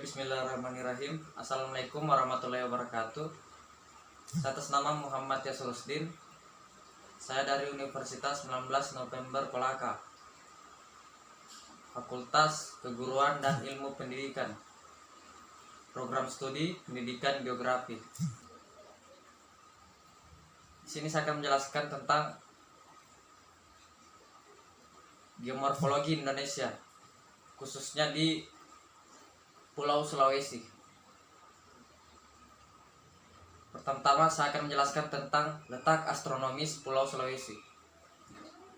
Bismillahirrahmanirrahim. Assalamualaikum warahmatullahi wabarakatuh. Atas nama Muhammad Yasrusdin. Saya dari Universitas 19 November Kolaka, Fakultas Keguruan dan Ilmu Pendidikan, Program Studi Pendidikan Geografi. Di sini saya akan menjelaskan tentang geomorfologi Indonesia, khususnya di Pulau Sulawesi. Pertama-tama saya akan menjelaskan tentang letak astronomis Pulau Sulawesi.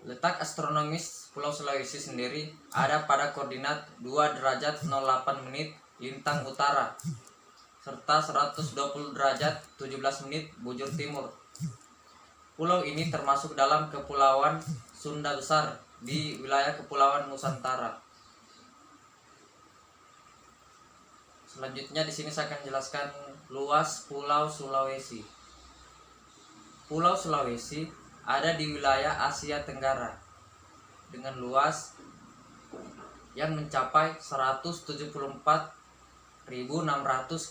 Letak astronomis Pulau Sulawesi sendiri ada pada koordinat 2 derajat 08 menit lintang utara serta 120 derajat 17 menit bujur timur. Pulau ini termasuk dalam Kepulauan Sunda Besar di wilayah Kepulauan Nusantara. Selanjutnya di sini saya akan jelaskan luas Pulau Sulawesi. Pulau Sulawesi ada di wilayah Asia Tenggara dengan luas yang mencapai 174.600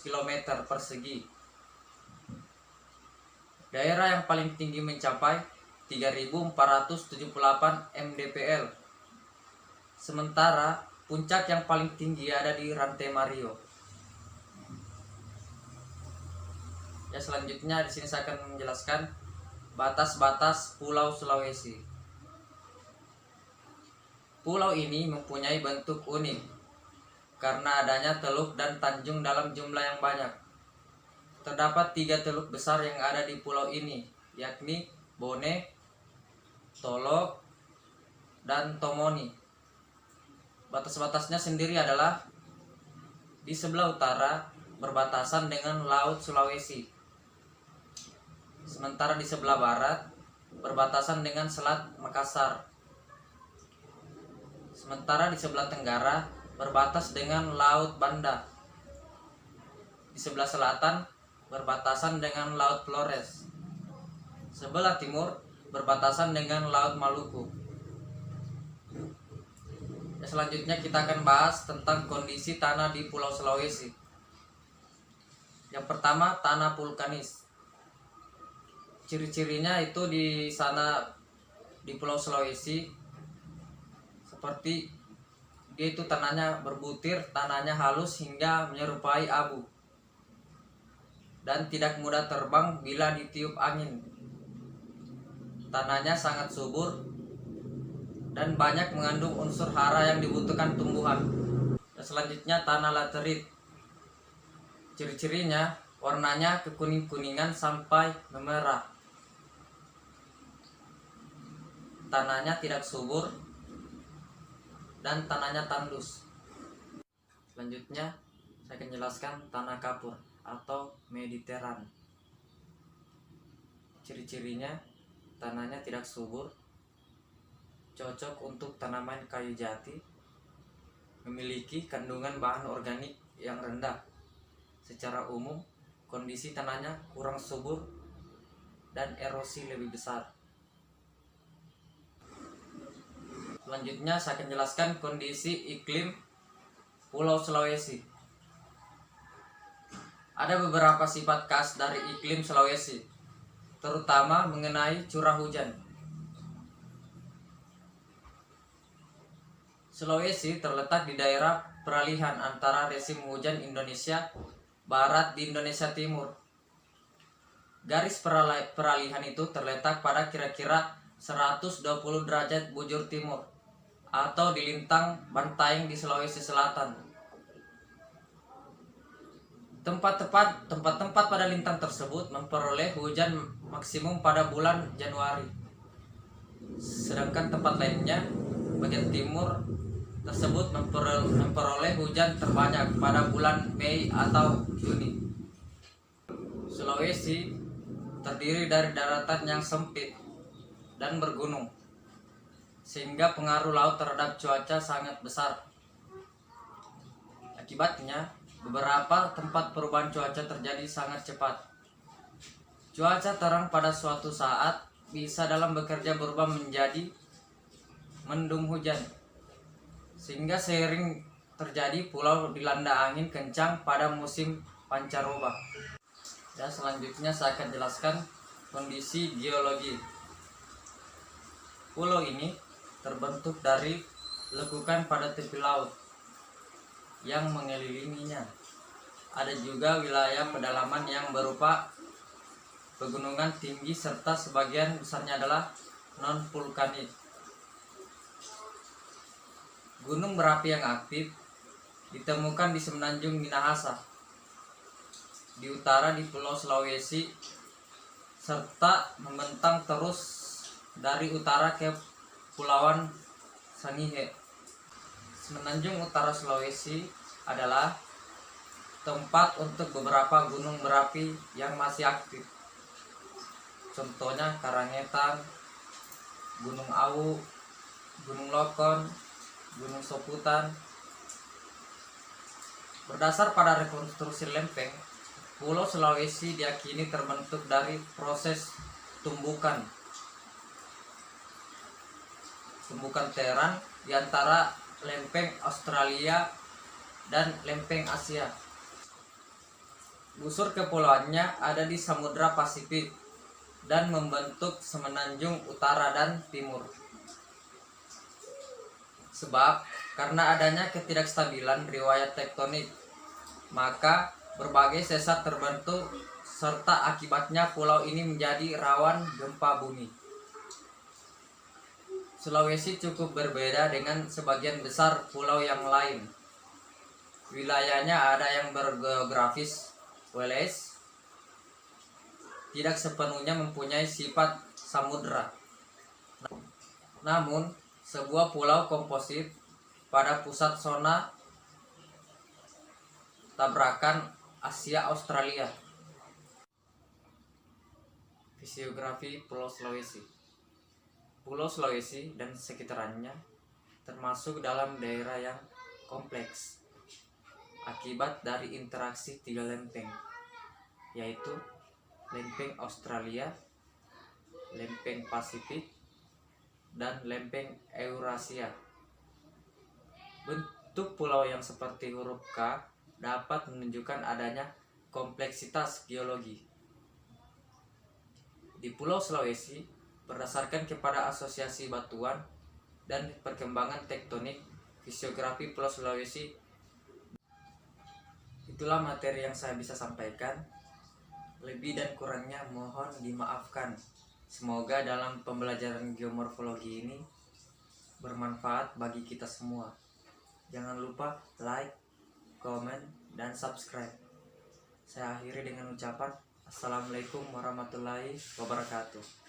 km persegi. Daerah yang paling tinggi mencapai 3.478 mdpl. Sementara puncak yang paling tinggi ada di Rantai Mario. Selanjutnya di sini saya akan menjelaskan batas-batas Pulau Sulawesi. Pulau ini mempunyai bentuk unik karena adanya teluk dan tanjung dalam jumlah yang banyak. Terdapat 3 teluk besar yang ada di pulau ini, yakni Bone, Tolo, dan Tomoni. Batas-batasnya sendiri adalah di sebelah utara berbatasan dengan Laut Sulawesi. Sementara di sebelah barat berbatasan dengan Selat Makassar. Sementara di sebelah tenggara berbatas dengan Laut Banda. Di sebelah selatan berbatasan dengan Laut Flores. Sebelah timur berbatasan dengan Laut Maluku. Selanjutnya kita akan bahas tentang kondisi tanah di Pulau Sulawesi. Yang pertama, tanah vulkanis. Ciri-cirinya itu di sana di Pulau Sulawesi seperti dia itu tanahnya berbutir, tanahnya halus hingga menyerupai abu dan tidak mudah terbang bila ditiup angin. Tanahnya sangat subur dan banyak mengandung unsur hara yang dibutuhkan tumbuhan. Dan selanjutnya tanah laterit. Ciri-cirinya warnanya kekuning-kuningan sampai memerah. Tanahnya tidak subur dan tanahnya tandus. Selanjutnya saya akan jelaskan tanah kapur atau Mediteran. Ciri-cirinya tanahnya tidak subur, cocok untuk tanaman kayu jati, memiliki kandungan bahan organik yang rendah. Secara umum kondisi tanahnya kurang subur dan erosi lebih besar. Selanjutnya saya akan jelaskan kondisi iklim Pulau Sulawesi. Ada beberapa sifat khas dari iklim Sulawesi, terutama mengenai curah hujan. Sulawesi terletak di daerah peralihan antara rezim hujan Indonesia Barat di Indonesia Timur. Garis peralihan itu terletak pada kira-kira 120 derajat bujur timur atau di lintang Bantaeng di Sulawesi Selatan. Tempat-tempat pada lintang tersebut memperoleh hujan maksimum pada bulan Januari. Sedangkan tempat lainnya bagian timur tersebut memperoleh hujan terbanyak pada bulan Mei atau Juni. Sulawesi terdiri dari daratan yang sempit dan bergunung, sehingga pengaruh laut terhadap cuaca sangat besar. Akibatnya, beberapa tempat perubahan cuaca terjadi sangat cepat. Cuaca terang pada suatu saat bisa dalam bekerja berubah menjadi mendung hujan, sehingga seiring terjadi pulau dilanda angin kencang pada musim pancaroba. Dan selanjutnya saya akan jelaskan kondisi geologi. Pulau ini terbentuk dari lekukan pada tepi laut yang mengelilinginya. Ada juga wilayah pedalaman yang berupa pegunungan tinggi serta sebagian besarnya adalah non-vulkanik. Gunung berapi yang aktif ditemukan di Semenanjung Minahasa, di utara di Pulau Sulawesi, serta membentang terus dari utara ke Pulauan Sangihe. Semenanjung Utara Sulawesi adalah tempat untuk beberapa gunung berapi yang masih aktif. Contohnya Karangetan, Gunung Awu, Gunung Lokon, Gunung Soputan. Berdasar pada rekonstruksi lempeng, Pulau Sulawesi diyakini terbentuk dari proses tumbukan teran di antara lempeng Australia dan lempeng Asia. Busur kepulauannya ada di Samudra Pasifik dan membentuk semenanjung utara dan timur. Sebab karena adanya ketidakstabilan riwayat tektonik, maka berbagai sesar terbentuk serta akibatnya pulau ini menjadi rawan gempa bumi. Sulawesi cukup berbeda dengan sebagian besar pulau yang lain. Wilayahnya ada yang bergeografis Wales, tidak sepenuhnya mempunyai sifat samudra. Namun, sebuah pulau komposit pada pusat zona tabrakan Asia Australia. Fisiografi Pulau Sulawesi. Pulau Sulawesi dan sekitarnya termasuk dalam daerah yang kompleks akibat dari interaksi tiga lempeng, yaitu lempeng Australia, lempeng Pasifik, dan lempeng Eurasia. Bentuk pulau yang seperti huruf K dapat menunjukkan adanya kompleksitas geologi. Di Pulau Sulawesi, berdasarkan kepada asosiasi batuan dan perkembangan tektonik, fisiografi Pulau Sulawesi. Itulah materi yang saya bisa sampaikan. Lebih dan kurangnya mohon dimaafkan. Semoga dalam pembelajaran geomorfologi ini bermanfaat bagi kita semua. Jangan lupa like, komen, dan subscribe. Saya akhiri dengan ucapan Assalamualaikum warahmatullahi wabarakatuh.